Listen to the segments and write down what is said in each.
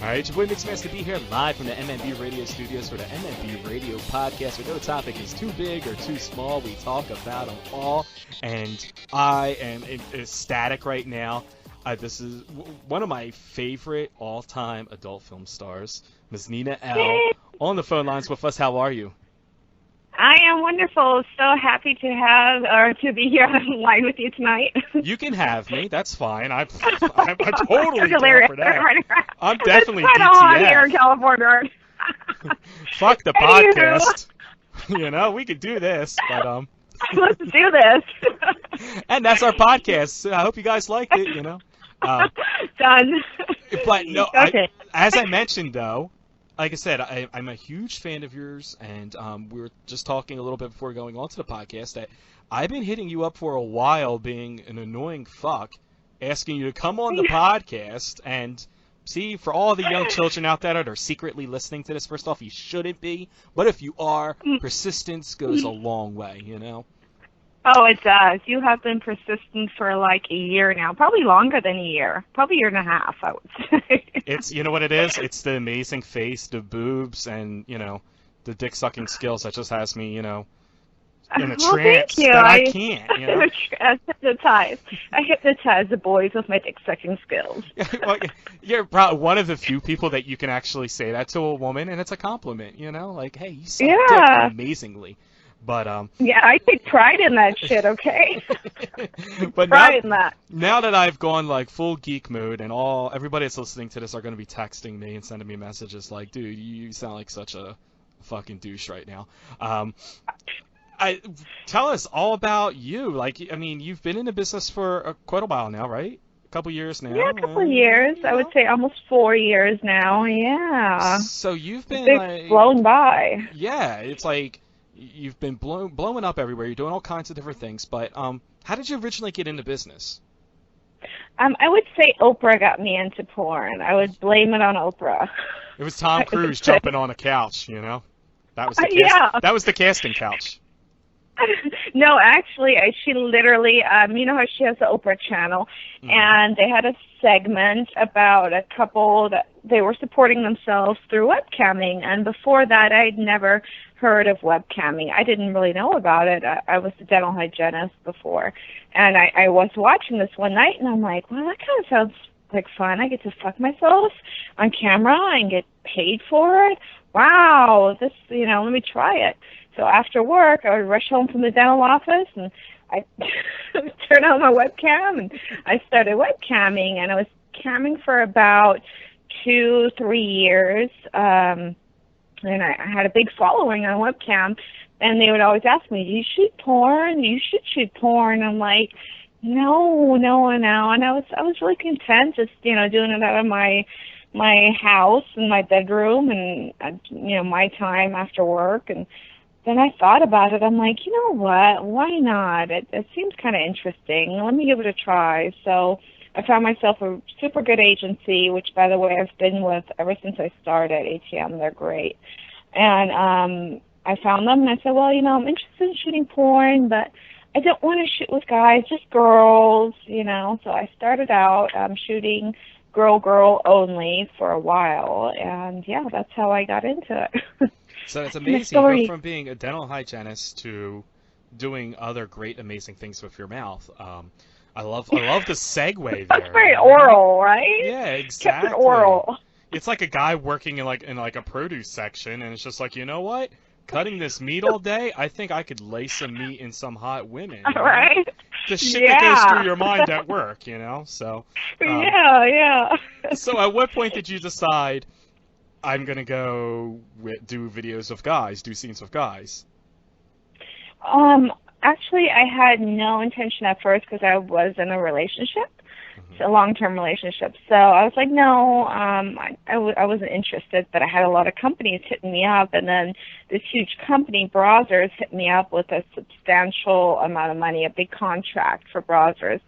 All right, your boy Mix Masta be here live from the MMB Radio Studios for the MMB Radio Podcast, where no topic is too big or too small. We talk about them all, and I am ecstatic right now. This is one of my favorite all-time adult film stars, Ms. Nina Elle, on the phone lines with us. How are you? I am wonderful. So happy to be here online with you tonight. You can have me. That's fine. I'm totally down for that. I'm definitely it's hot here in California. Fuck the podcast. You know, we could do this, but let's do this. And that's our podcast. I hope you guys liked it. You know. Done. But no, okay. As I mentioned though. Like I said, I'm a huge fan of yours, and we were just talking a little bit before going on to the podcast that I've been hitting you up for a while being an annoying fuck, asking you to come on the podcast and see, for all the young children out there that are secretly listening to this, first off, you shouldn't be, but if you are, persistence goes a long way, you know? Oh, it does. You have been persistent for like a year now, probably longer than a year, probably a year and a half, I would say. It's, you know what it is? It's the amazing face, the boobs, and, you know, the dick-sucking skills that just has me, you know, in a trance that I can't, you know? I hypnotize the boys with my dick-sucking skills. Well, you're probably one of the few people that you can actually say that to a woman, and it's a compliment, you know? Like, hey, you suck dick amazingly. But yeah, I take pride in that shit, okay? But pride in that. Now that I've gone like full geek mode, and everybody that's listening to this are going to be texting me and sending me messages like, dude, you sound like such a fucking douche right now. Tell us all about you. Like, I mean, you've been in the business for quite a while now, right? A couple years now. Yeah, a couple of years. I would say almost 4 years now. Yeah. So you've been like blown by. Yeah, it's like. You've been blowing up everywhere. You're doing all kinds of different things. But how did you originally get into business? I would say Oprah got me into porn. I would blame it on Oprah. It was Tom Cruise jumping on a couch, you know? That was the That was the casting couch. No, actually, she literally, you know how she has the Oprah channel, and they had a segment about a couple that they were supporting themselves through webcamming, and before that, I'd never heard of webcamming. I didn't really know about it. I was a dental hygienist before, and I was watching this one night, and I'm like, well, that kind of sounds like fun. I get to fuck myself on camera and get paid for it. Wow, this, you know, let me try it. So after work, I would rush home from the dental office, and I turned on my webcam, and I started webcamming, and I was camming for about 2-3 years, and I had a big following on webcam, and they would always ask me, do you shoot porn? You should shoot porn. I'm like, no, and I was really content just, you know, doing it out of my house and my bedroom and, you know, my time after work. And then I thought about it. I'm like, you know what? Why not? It seems kind of interesting. Let me give it a try. So I found myself a super good agency, which, by the way, I've been with ever since I started ATM. They're great. And I found them, and I said, well, you know, I'm interested in shooting porn, but I don't want to shoot with guys, just girls, you know. So I started out shooting girl only for a while, and, yeah, that's how I got into it. So it's amazing. You go from being a dental hygienist to doing other great, amazing things with your mouth. I love the segue there. That's very oral, right? Yeah, exactly. Kept it oral. It's like a guy working in like a produce section, and it's just like, you know what? Cutting this meat all day, I think I could lay some meat in some hot women. You know? Right? The shit that goes through your mind at work, you know? So. Yeah. So at what point did you decide, I'm going to go do videos of guys, do scenes with guys? Actually, I had no intention at first because I was in a relationship, a long-term relationship. So I was like, no, I wasn't interested, but I had a lot of companies hitting me up, and then this huge company, Browsers, hit me up with a substantial amount of money, a big contract for Browsers,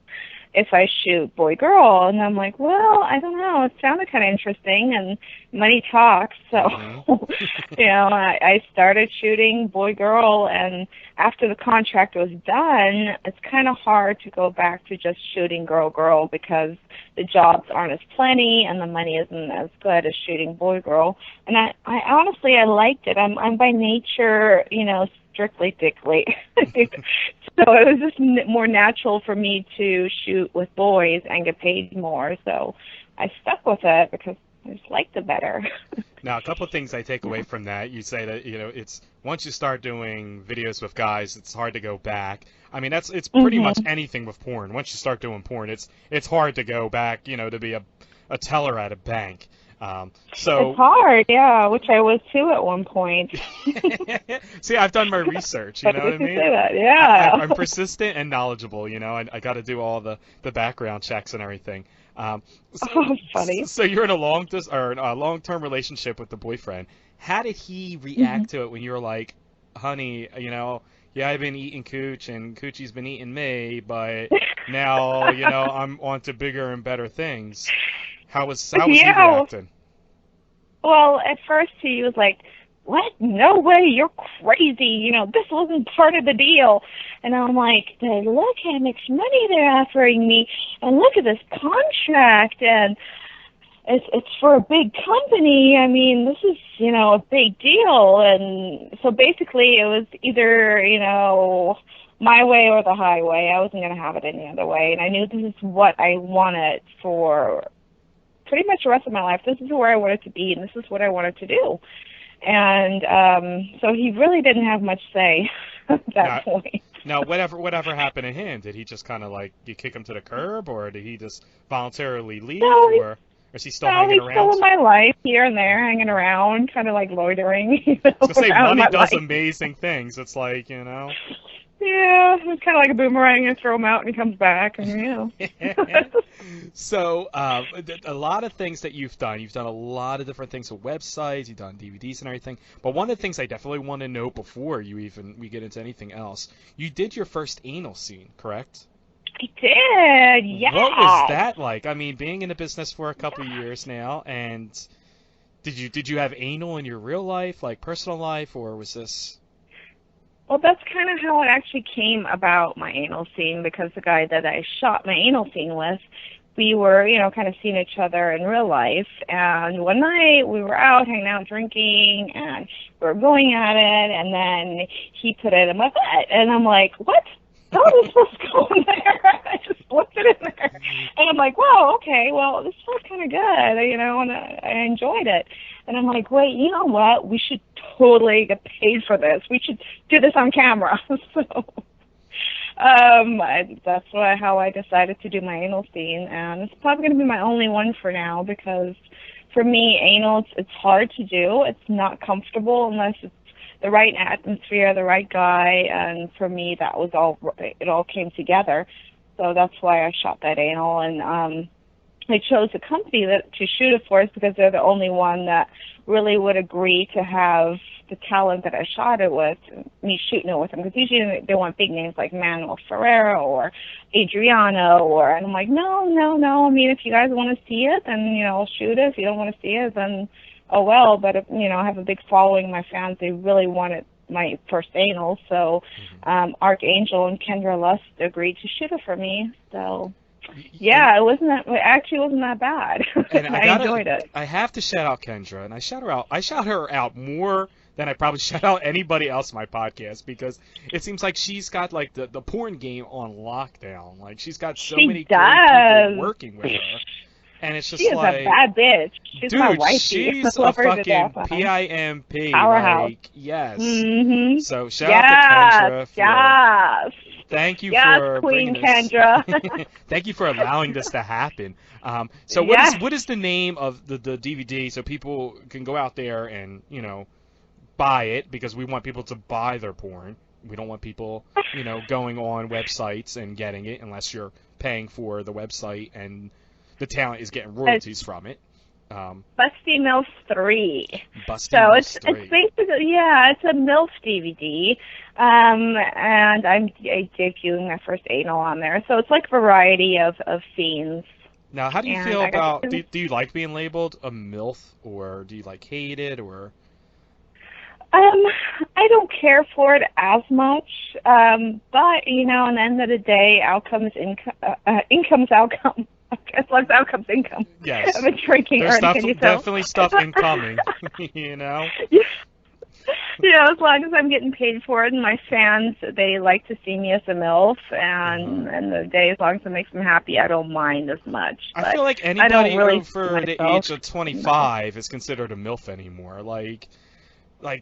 if I shoot boy-girl. And I'm like, well, I don't know. It sounded kind of interesting, and money talks. So, Mm-hmm. I started shooting boy-girl, and after the contract was done, it's kind of hard to go back to just shooting girl-girl because the jobs aren't as plenty and the money isn't as good as shooting boy-girl. And I honestly, I liked it. I'm by nature, strictly dickly. So it was just more natural for me to shoot with boys and get paid more. So I stuck with it because I just liked it better. Now, a couple of things I take away from that. You say that, it's once you start doing videos with guys, it's hard to go back. I mean, it's pretty much anything with porn. Once you start doing porn, it's hard to go back, to be a teller at a bank. So it's hard, yeah, which I was too at one point. See, I've done my research, you know what I mean? Say that, yeah. I'm persistent and knowledgeable, I got to do all the background checks and everything. Funny. So you're in a long-term relationship with the boyfriend. How did he react to it when you were like, honey, yeah, I've been eating cooch and coochie's been eating me, but now, I'm on to bigger and better things. How was he reacting? Well, at first he was like, what? No way, you're crazy. This wasn't part of the deal. And I'm like, look how much money they're offering me, and look at this contract, and it's for a big company. I mean, this is, a big deal. And so basically it was either, my way or the highway. I wasn't going to have it any other way. And I knew this is what I wanted for pretty much the rest of my life. This is where I wanted to be, and this is what I wanted to do. And so he really didn't have much say at that point. Now, whatever happened to him? Did he just kind of you kick him to the curb, or did he just voluntarily leave, or is he still hanging around? He's still in my life here and there, hanging around, kind of like loitering. I was going to say, money does amazing things. It's like, Yeah, it's kind of like a boomerang. You throw him out and he comes back, and So, a lot of things that you've done a lot of different things with websites, you've done DVDs and everything, but one of the things I definitely want to know before we get into anything else, you did your first anal scene, correct? I did, yeah. What was that like? I mean, being in the business for a couple of years now, and did you have anal in your real life, like personal life, or was this... Well, that's kind of how it actually came about, my anal scene, because the guy that I shot my anal scene with, we were, kind of seeing each other in real life. And one night we were out hanging out drinking, and we were going at it, and then he put it in my butt. And I'm like, what? How is this supposed to go in there? I just slipped it in there. And I'm like, whoa, okay, well, this felt kind of good, and I enjoyed it. And I'm like, wait, you know what? We should totally get paid for this. We should do this on camera. So that's how I decided to do my anal scene. And it's probably going to be my only one for now, because for me, anal, it's hard to do. It's not comfortable unless it's the right atmosphere, the right guy. And for me, it all came together. So that's why I shot that anal. And I chose a company to shoot it for us because they're the only one that really would agree to have the talent that I shot it with, me shooting it with them. Because usually they want big names like Manuel Ferrero or Adriano, and I'm like, no. I mean, if you guys want to see it, then, I'll shoot it. If you don't want to see it, then, oh well. But, if, I have a big following. My fans, they really wanted my first anal. So Archangel and Kendra Lust agreed to shoot it for me. So... yeah, it actually wasn't that bad. And I enjoyed it. I have to shout out Kendra, and I shout her out more than I probably shout out anybody else on my podcast, because it seems like she's got like the porn game on lockdown. Like she's got so many great people working with her. And it's just she is a bad bitch. She's dude, my wifey. She's a fucking PIMP. Powerhouse. Like, yes. Mm-hmm. So shout out to Kendra. Thank you for Queen bringing Kendra. Thank you for allowing this to happen. So what is the name of the DVD so people can go out there and, buy it, because we want people to buy their porn. We don't want people, going on websites and getting it unless you're paying for the website and the talent is getting royalties from it. Busty MILF 3. It's basically, it's a MILF DVD, and I'm debuting my first anal on there. So it's like a variety of scenes. Now, how do you And feel I got about? to- Do you like being labeled a MILF, or do you like hate it, or? I don't care for it as much, but you know, at the end of the day, outcomes income's outcome. As long as outcome's income. Yes. I've been drinking There's already. definitely stuff incoming. You know. Yeah, as long as I'm getting paid for it, and my fans, they like to see me as a MILF, and the day, as long as it makes them happy, I don't mind as much. I feel like anybody really over the age of 25 is considered a MILF anymore. Like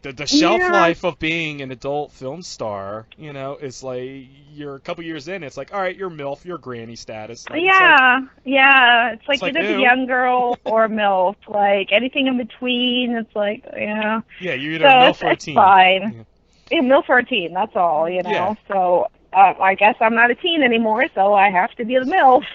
the shelf life of being an adult film star, you know, is like you're a couple years in, it's like, all right, you're MILF, you're granny status. Like, it's like like, either the young girl or MILF, like anything in between. It's like, yeah. Yeah, you're either MILF or a teen. It's fine. Yeah, MILF or a teen, that's all, you know. Yeah. So I guess I'm not a teen anymore, so I have to be the MILF.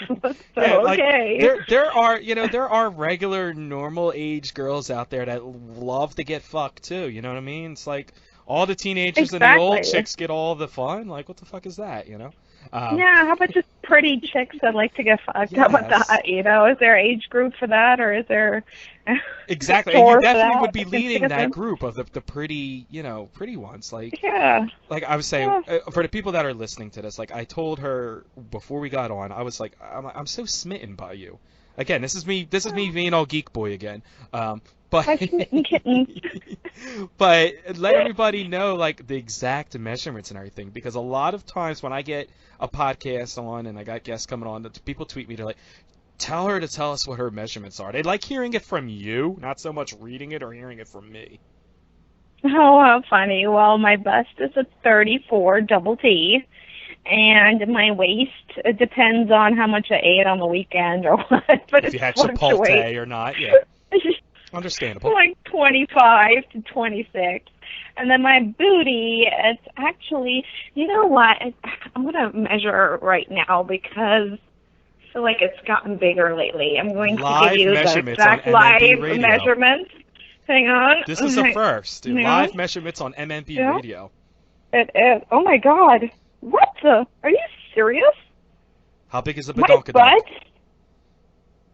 So Yeah, like, okay. there are regular normal age girls out there that love to get fucked too. You know what I mean? It's like all the teenagers and the old chicks get all the fun. Like, what the fuck is that? You know? Yeah, how about just pretty chicks that like to get fucked? How about that? You know, is there an age group for that, or is there? Exactly, and you definitely would be leading that group of the pretty, you know, pretty ones. Like, like I was saying, for the people that are listening to this, like I told her before we got on, I was like, I'm so smitten by you. Again, this is me being all geek boy again. But but let everybody know like the exact measurements and everything, because a lot of times when I get a podcast on and I got guests coming on, people tweet me, they're like, tell her to tell us what her measurements are. They like hearing it from you, not so much reading it or hearing it from me. Oh, how funny. Well, my bust is a 34 double T, and my waist, it depends on how much I ate on the weekend or what. But if you had Chipotle or not, yeah. Understandable. Like 25 to 26. And then my booty, it's actually, you know what, I'm going to measure right now because I feel like it's gotten bigger lately. I'm going to give you the exact live measurements. Hang on. This is the first. Live measurements on MMB Radio. It is. Oh, my God. What the? Are you serious? How big is the badonkadonk? My butt?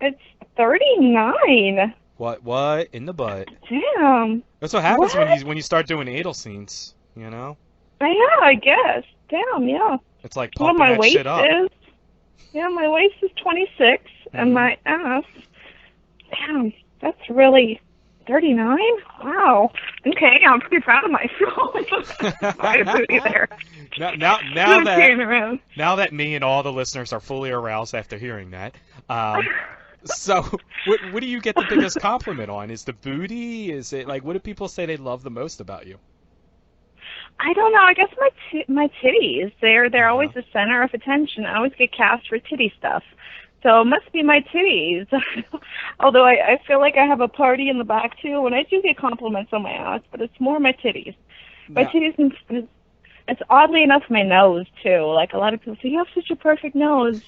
It's 39. What in the butt? Damn. That's what happens when you start doing anal scenes, you know? Yeah, I guess. Damn, yeah. It's like pumping that shit up. My waist is 26, and my ass, damn, that's really 39? Wow. Okay, I'm pretty proud of myself. My booty there. Now that me and all the listeners are fully aroused after hearing that, so, what do you get the biggest compliment on? Is the booty? Is it like, what do people say they love the most about you? I don't know. I guess my titties. They're always the center of attention. I always get cast for titty stuff, so it must be my titties. Although I feel like I have a party in the back too, and I do get compliments on my ass, but it's more my titties. My titties. It's oddly enough my nose too. Like a lot of people say, you have such a perfect nose.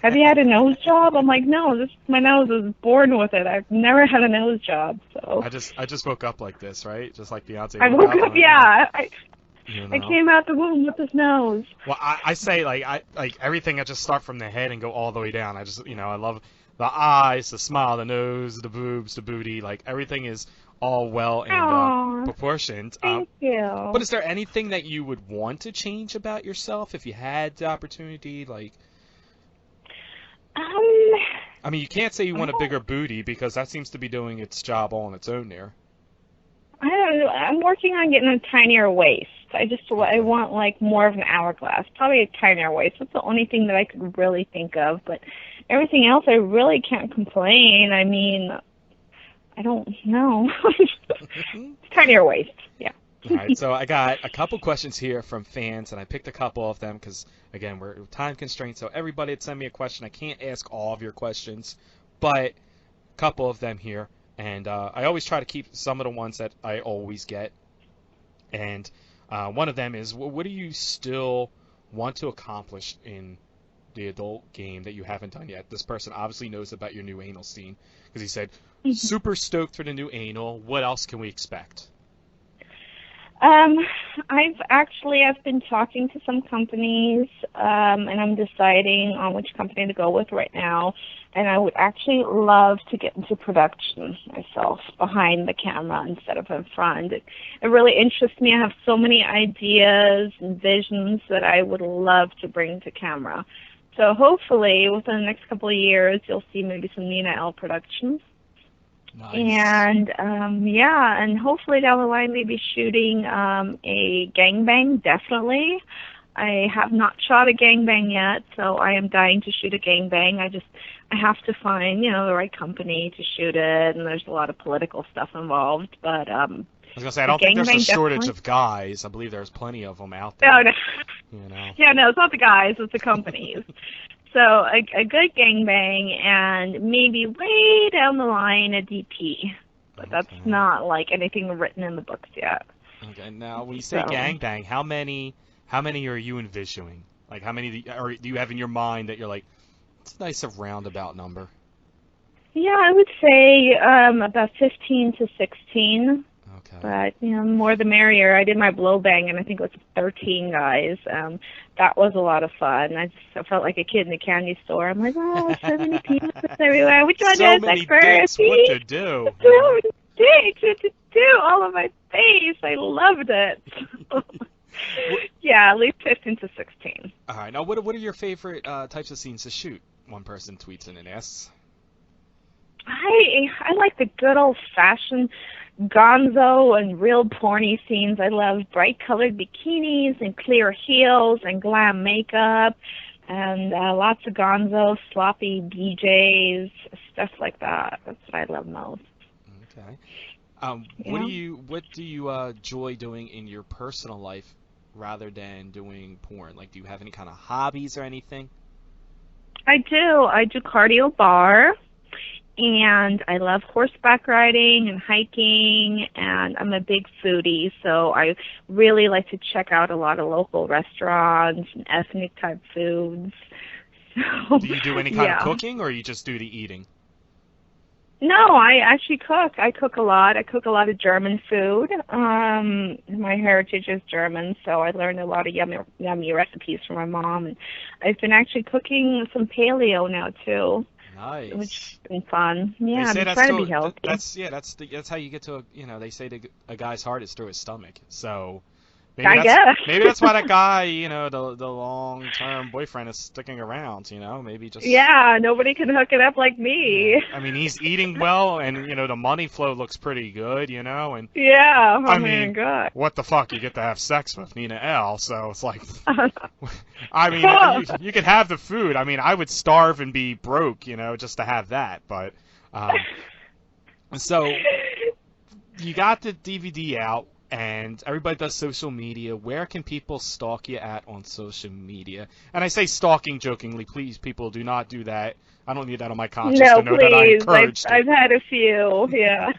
Have you had a nose job? I'm like, no, my nose was born with it. I've never had a nose job. So I just woke up like this, right? Just like Beyonce. I woke up, yeah. You know? I came out the womb with this nose. Well, I say like everything. I just start from the head and go all the way down. I just I love the eyes, the smile, the nose, the boobs, the booty. Like everything is all well and proportioned. Thank you. But is there anything that you would want to change about yourself if you had the opportunity? Like, I mean, you can't say you want a bigger booty because that seems to be doing its job all on its own there. I don't know. I'm working on getting a tinier waist. I want like more of an hourglass, probably a tinier waist. That's the only thing that I could really think of. But everything else, I really can't complain. I mean, I don't know. Tinier waist, yeah. All right, so I got a couple questions here from fans, and I picked a couple of them because, again, we're time constrained. So everybody that send me a question, I can't ask all of your questions, but a couple of them here. And I always try to keep some of the ones that I always get. And one of them is, what do you still want to accomplish in the adult game that you haven't done yet? This person obviously knows about your new anal scene because he said, super stoked for the new anal. What else can we expect? I've been talking to some companies, and I'm deciding on which company to go with right now. And I would actually love to get into production myself, behind the camera instead of in front. It really interests me. I have so many ideas and visions that I would love to bring to camera. So hopefully within the next couple of years, you'll see maybe some Nina Elle productions. Nice. And and hopefully down the line maybe shooting a gangbang, definitely. I have not shot a gangbang yet, so I am dying to shoot a gangbang. I have to find, the right company to shoot it, and there's a lot of political stuff involved, but I was gonna say, I don't think there's a shortage of guys. I believe there's plenty of them out there. No. Yeah, no, it's not the guys, it's the companies. So a good gangbang, and maybe way down the line a DP. But that's not like anything written in the books yet. Okay, now when you say gangbang, how many are you envisioning? Like, how many do you have in your mind that you're like, it's a nice roundabout number? Yeah, I would say about 15 to 16. Okay. But, more the merrier. I did my blow bang, and I think it was 13 guys. That was a lot of fun. I felt like a kid in a candy store. I'm like, oh, so many penises everywhere. Which one so is many that first? What to do? So many dicks. What to do? All of my face. I loved it. Yeah, at least 15 to 16. All right. Now, what are your favorite types of scenes to shoot? One person tweets in and asks. I like the good old-fashioned gonzo and real porny scenes. I love bright-colored bikinis and clear heels and glam makeup and lots of gonzo, sloppy BJs, stuff like that. That's what I love most. Okay. What do you enjoy doing in your personal life rather than doing porn? Like, do you have any kind of hobbies or anything? I do. I do cardio bar. And I love horseback riding and hiking, and I'm a big foodie, so I really like to check out a lot of local restaurants and ethnic-type foods. So, do you do any kind of cooking, or you just do the eating? No, I actually cook. I cook a lot. I cook a lot of German food. My heritage is German, so I learned a lot of yummy recipes from my mom. And I've been actually cooking some paleo now, too. Nice. Which has been fun. Yeah, I'm that's trying to be healthy. That's how you get to they say a guy's heart is through his stomach. So I guess. Maybe that's why that guy, the long-term boyfriend is sticking around. Maybe just nobody can hook it up like me. I mean, he's eating well, and the money flow looks pretty good, and I mean, God. what the fuck? You get to have sex with Nina Elle, so it's like, I mean, you could have the food. I mean, I would starve and be broke, just to have that, but so you got the DVD out. And everybody does social media. Where can people stalk you at on social media? And I say stalking jokingly. Please, people, do not do that. I don't need that on my conscience to know that I encouraged it. I've had a few, yeah.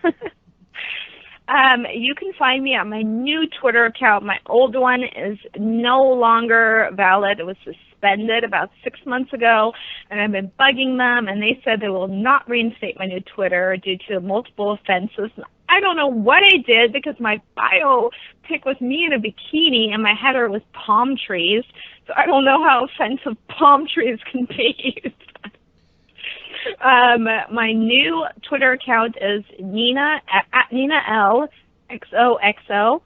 You can find me at my new Twitter account. My old one is no longer valid. It was suspended about 6 months ago, and I've been bugging them, and they said they will not reinstate my new Twitter due to multiple offenses. I don't know what I did because my bio pic was me in a bikini and my header was palm trees. So I don't know how offensive palm trees can be. My new Twitter account is Nina Elle XOXO.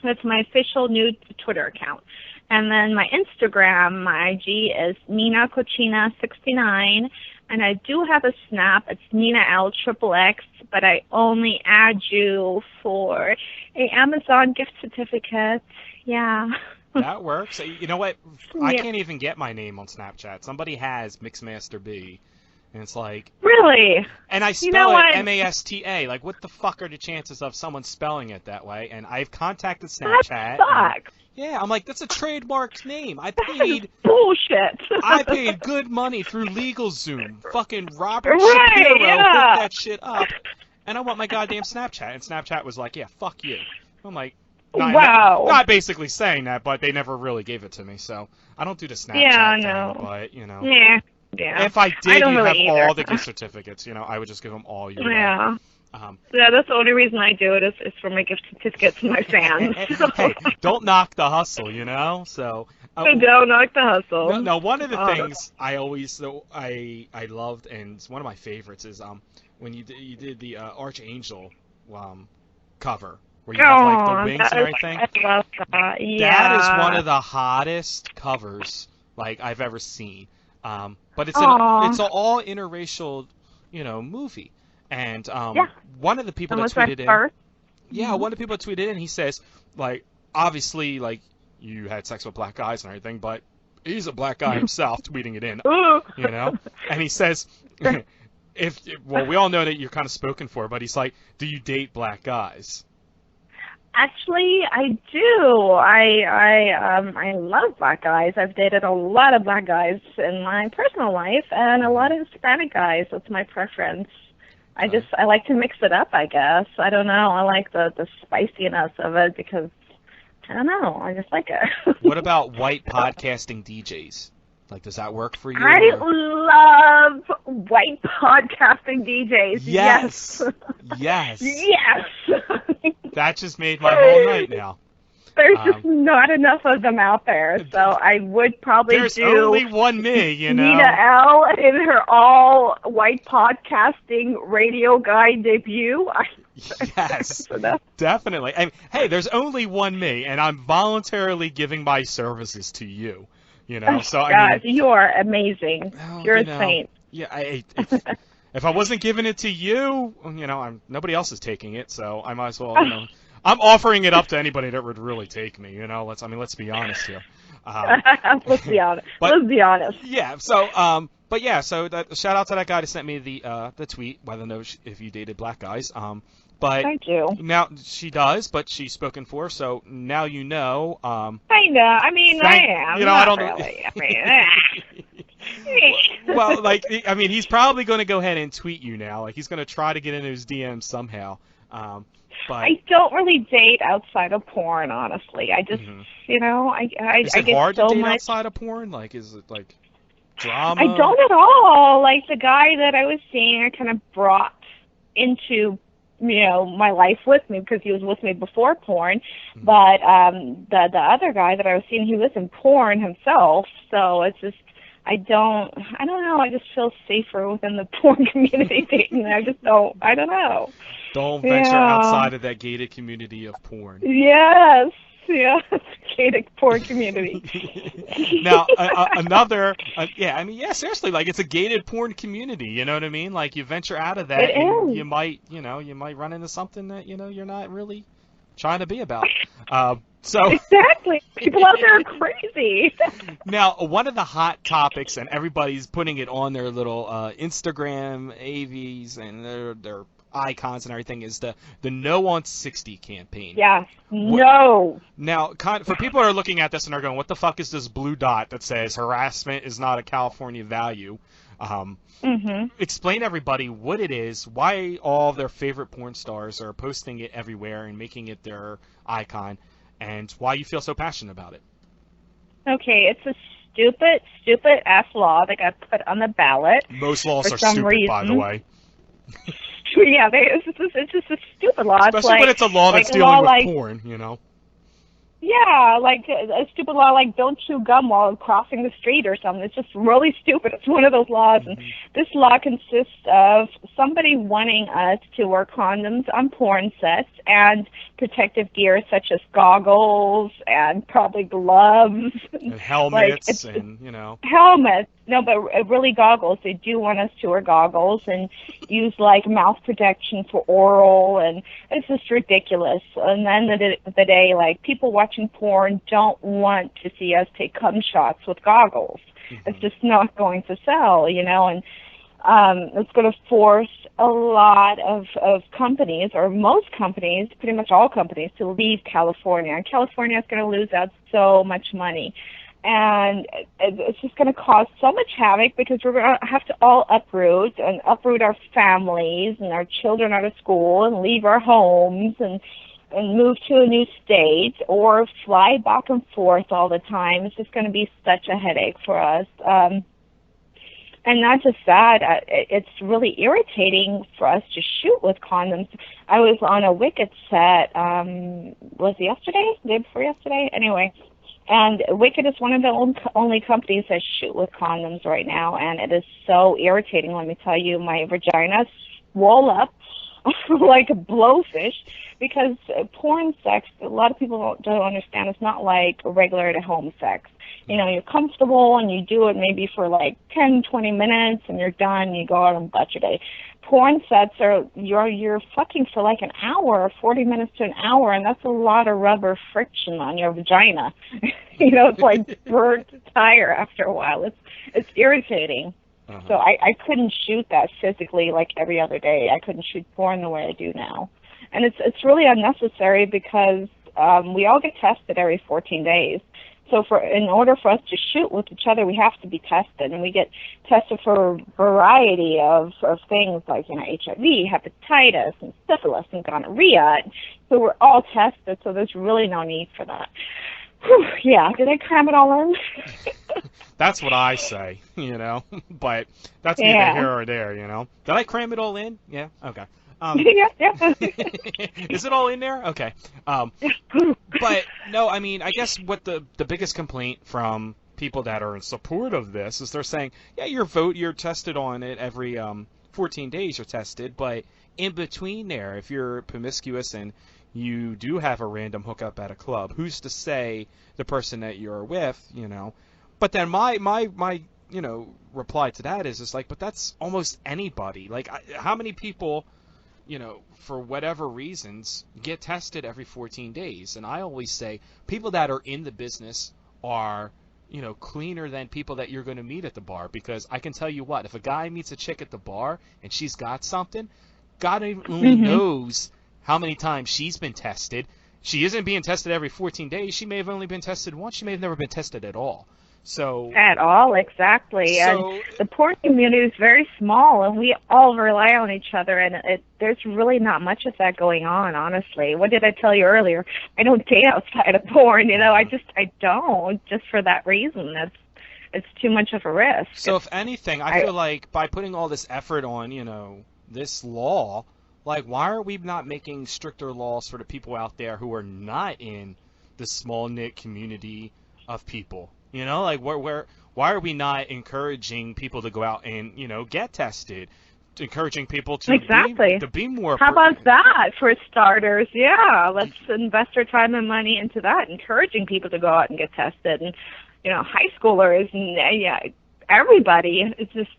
That's my official new Twitter account. And then my Instagram, my IG is Nina Cochina 69. And I do have a Snap. It's Nina Elle XXX, but I only add you for a Amazon gift certificate. Yeah. That works. You know what? I can't even get my name on Snapchat. Somebody has Mixmaster B, and it's like... Really? And I spell it Masta. Like, what the fuck are the chances of someone spelling it that way? And I've contacted Snapchat. That sucks. Yeah, I'm like, that's a trademark name. I paid... bullshit. I paid good money through LegalZoom. Fucking Robert Shapiro hooked that shit up. And I want my goddamn Snapchat. And Snapchat was like, yeah, fuck you. I'm like... Wow. Not basically saying that, but they never really gave it to me, so I don't do the Snapchat thing, but, Yeah. If I did, you'd have either. all the gift certificates, I would just give them all your way. Yeah. Yeah, that's the only reason I do it is for my gift certificate to my fans. Hey, don't knock the hustle, So Don't knock the hustle. no, one of the things I always I loved, and it's one of my favorites, is when you did the Archangel cover where you have like the wings and everything. I love that. Yeah. That is one of the hottest covers like I've ever seen. But it's an all interracial, movie. And one of the people that tweeted in, one of the people that tweeted in, he says, like, obviously, like, you had sex with black guys and everything, but he's a black guy himself, tweeting it in, And he says, we all know that you're kind of spoken for, but he's like, do you date black guys? Actually, I do. I love black guys. I've dated a lot of black guys in my personal life, and a lot of Hispanic guys. That's my preference. I like to mix it up, I guess. I don't know. I like the spiciness of it because, I don't know. I just like it. What about white podcasting DJs? Like, does that work for you? I love white podcasting DJs. Yes. Yes. That just made my whole night now. There's just not enough of them out there, so I would probably There's only one me, Nina Elle in her all-white podcasting radio guy debut. Yes, definitely. Hey, there's only one me, and I'm voluntarily giving my services to you. So I mean, you are amazing. You're a saint. Yeah, if I wasn't giving it to you, nobody else is taking it, so I might as well. I'm offering it up to anybody that would really take me. Let's be honest here. Let's be honest. Let's be honest. Yeah. So, so shout out to that guy that sent me the tweet. Whether know if you dated black guys. But thank you. Now she does, but she's spoken for, so now you know. I know. I mean, I am. I don't really. Well, he's probably going to go ahead and tweet you now. Like, he's going to try to get into his DMs somehow. But I don't really date outside of porn, honestly. I just, I is it get hard so to date much outside of porn? Like, is it like drama? I don't at all. Like, the guy that I was seeing, I kind of brought into my life with me because he was with me before porn. But the other guy that I was seeing, he was in porn himself. So it's just, I don't know. I just feel safer within the porn community dating. I don't know. Don't venture outside of that gated community of porn. Yes, gated porn community. Now, seriously, like, it's a gated porn community, you know what I mean? Like, you venture out of that, and you might run into something that, you're not really trying to be about. So exactly. People out there are crazy. Now, one of the hot topics, and everybody's putting it on their little Instagram AVs and their icons and everything, is the No on 60 campaign. Yeah. No. Now, for people who are looking at this and are going, what the fuck is this blue dot that says harassment is not a California value? Explain to everybody what it is, why all their favorite porn stars are posting it everywhere and making it their icon, and why you feel so passionate about it. Okay, it's a stupid ass law that got put on the ballot. Most laws are stupid, by the way. Yeah, it's just a stupid law. Especially when it's a law that's dealing with porn, Yeah, like a stupid law like don't chew gum while crossing the street or something. It's just really stupid. It's one of those laws. And this law consists of somebody wanting us to wear condoms on porn sets and protective gear such as goggles and probably gloves. And helmets Helmets. No, but really goggles. They do want us to wear goggles and use, mouth protection for oral, and it's just ridiculous. And then at the end of the day, people watching porn don't want to see us take cum shots with goggles. It's just not going to sell, and it's going to force a lot of companies, or most companies, pretty much all companies, to leave California. And California is going to lose out so much money. And it's just going to cause so much havoc because we're going to have to all uproot our families and our children out of school and leave our homes and move to a new state or fly back and forth all the time. It's just going to be such a headache for us. And not just that, it's really irritating for us to shoot with condoms. I was on a Wicked set, was it yesterday? Day before yesterday? Anyway. And Wicked is one of the only companies that shoot with condoms right now, and it is so irritating, let me tell you. My vagina swole up like a blowfish because porn sex, a lot of people don't understand, it's not like regular at-home sex. You know, you're comfortable and you do it maybe for like 10, 20 minutes and you're done, you go out and butt your day. Porn sets are, you're fucking for like an hour, 40 minutes to an hour, and that's a lot of rubber friction on your vagina. You know, it's like burnt tire after a while. It's irritating. Uh-huh. So I couldn't shoot that physically like every other day. I couldn't shoot porn the way I do now. And it's really unnecessary because we all get tested every 14 days. So in order for us to shoot with each other, we have to be tested, and we get tested for a variety of things like, you know, HIV, hepatitis, and syphilis, and gonorrhea. So we're all tested, so there's really no need for that. Whew, yeah, did I cram it all in? That's what I say, you know, but that's neither here or there, you know. Did I cram it all in? Yeah? Okay. Yeah. Is it all in there? Okay. But no, I mean, I guess what the biggest complaint from people that are in support of this is they're saying, yeah, you're tested on it every 14 days. You're tested, but in between there, if you're promiscuous and you do have a random hookup at a club, who's to say the person that you're with, you know? But then my you know, reply to that is like, but that's almost anybody. Like, how many people, you know, for whatever reasons, get tested every 14 days. And I always say people that are in the business are, you know, cleaner than people that you're going to meet at the bar. Because I can tell you what, if a guy meets a chick at the bar and she's got something, God only knows how many times she's been tested. She isn't being tested every 14 days. She may have only been tested once. She may have never been tested at all. So at all, exactly. So, and the porn community is very small, and we all rely on each other, and there's really not much of that going on, honestly. What did I tell you earlier? I don't date outside of porn, you know. I don't, just for that reason. It's too much of a risk. So if anything, I feel like by putting all this effort on, you know, this law, like, why are we not making stricter laws for the people out there who are not in the small-knit community of people? You know, like, why are we not encouraging people to go out and, you know, get tested? Encouraging people to be more. How about that for starters? Yeah, let's invest our time and money into that, encouraging people to go out and get tested, and, you know, high schoolers and everybody. It's just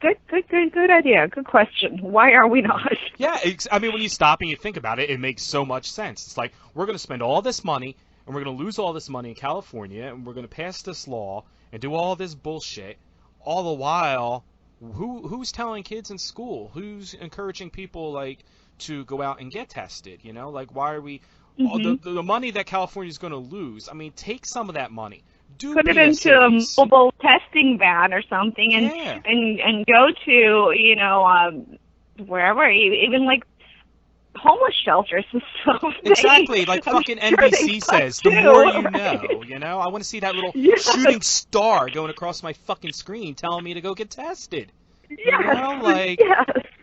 good idea. Good question. Why are we not? Yeah, I mean, when you stop and you think about it, it makes so much sense. It's like, we're going to spend all this money, and we're going to lose all this money in California, and we're going to pass this law and do all this bullshit, all the while, who's telling kids in school? Who's encouraging people, like, to go out and get tested, you know? Like, why are we... The money that California is going to lose, I mean, take some of that money. Put it into a mobile testing van or something, and go to, you know, wherever, even, like, homeless shelters and stuff. Exactly, like fucking NBC says, the more you know, you know? I want to see that little shooting star going across my fucking screen telling me to go get tested. You know, like,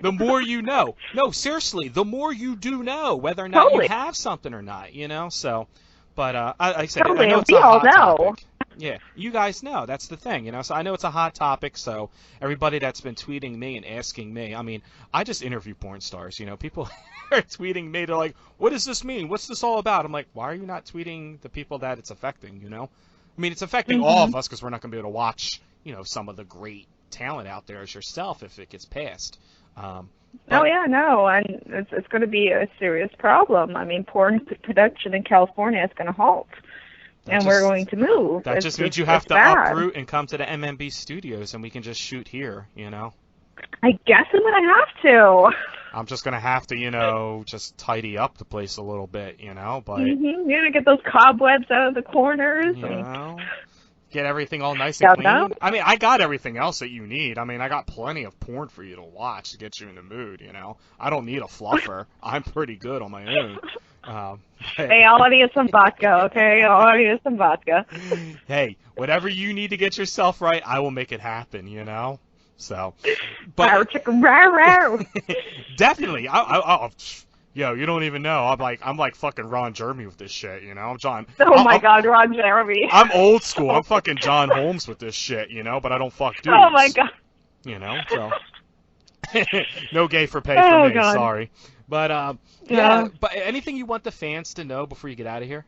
the more you know. No, seriously, the more you do know whether or not you have something or not, you know? So, but I said, I know it's a hot topic. Yeah, you guys know. That's the thing, you know. So I know it's a hot topic, so everybody that's been tweeting me and asking me, I mean, I just interview porn stars, you know. People are tweeting me. They're like, what does this mean? What's this all about? I'm like, why are you not tweeting the people that it's affecting, you know? I mean, it's affecting all of us because we're not going to be able to watch, you know, some of the great talent out there as yourself if it gets passed. And it's going to be a serious problem. I mean, porn production in California is going to halt. We're going to move. That just means you have to uproot and come to the MMB studios, and we can just shoot here, you know? I guess I'm going to have to. I'm just going to have to, you know, just tidy up the place a little bit, you know? But you're going to get those cobwebs out of the corners. You know, get everything all nice and clean. I mean, I got everything else that you need. I mean, I got plenty of porn for you to watch to get you in the mood, you know? I don't need a fluffer. I'm pretty good on my own. Hey, all I need is some vodka, okay? All I need is some vodka. Hey, whatever you need to get yourself right, I will make it happen, you know? So, but Chicken, row. definitely, yo, you don't even know. I'm like fucking Ron Jeremy with this shit, you know? I'm John. Oh my God, Ron Jeremy. I'm old school. I'm fucking John Holmes with this shit, you know? But I don't fuck dudes. Oh my God. You know, so no gay for pay for me. God. Sorry, but yeah. But anything you want the fans to know before you get out of here?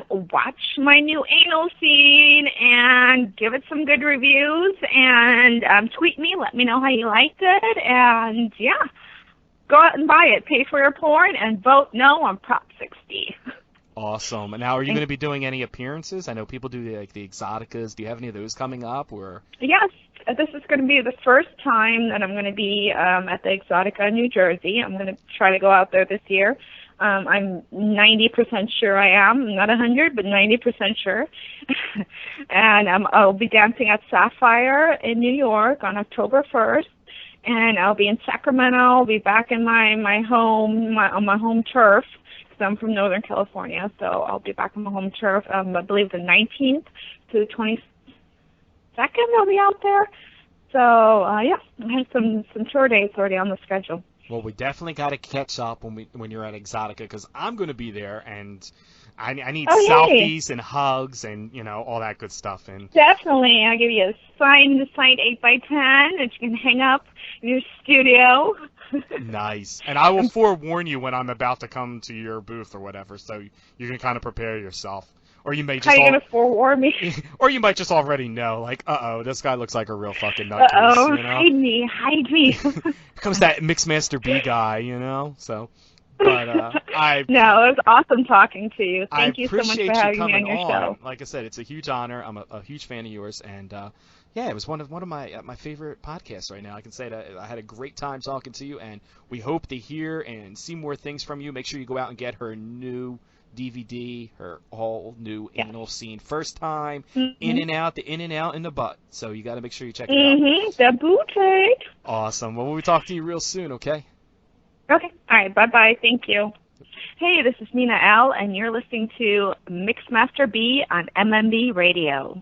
Watch my new anal scene and give it some good reviews and tweet me. Let me know how you liked it, and yeah, go out and buy it. Pay for your porn and vote no on Prop 60. Awesome. And now, are you going to be doing any appearances? I know people do the Exoticas. Do you have any of those coming up? Or yes, this is going to be the first time that I'm going to be at the Exotica in New Jersey. I'm going to try to go out there this year. I'm 90% sure I am. I'm not 100, but 90% sure. And I'll be dancing at Sapphire in New York on October 1st. And I'll be in Sacramento. I'll be back in my home, on my home turf. I'm from Northern California, so I'll be back on my home turf. I believe the 19th to the 22nd I'll be out there. So, yeah, I have some tour dates already on the schedule. Well, we definitely got to catch up when you're at Exotica, because I'm going to be there, and I need selfies and hugs and, you know, all that good stuff. And definitely. I'll give you a signed 8x10 that you can hang up in your studio. Nice. And I will forewarn you when I'm about to come to your booth or whatever, so you can kind of prepare yourself. Or you may just How are you going to forewarn me? Or you might just already know, like, this guy looks like a real fucking nutcase, you know? Hide me. Here comes that Mixmaster B guy, you know? So, but No, it was awesome talking to you. Thank you so much for having me on your show. Like I said, it's a huge honor. I'm a huge fan of yours, and yeah, it was one of my favorite podcasts right now. I can say that I had a great time talking to you, and we hope to hear and see more things from you. Make sure you go out and get her new DVD, her all new anal scene, first time, in and out, the in and out in the butt. So you got to make sure you check it out. The boutique. Awesome. Well, we'll talk to you real soon, okay? Okay. All right. Bye-bye. Thank you. Hey, this is Nina Elle, and you're listening to Mixmaster B on MMB Radio.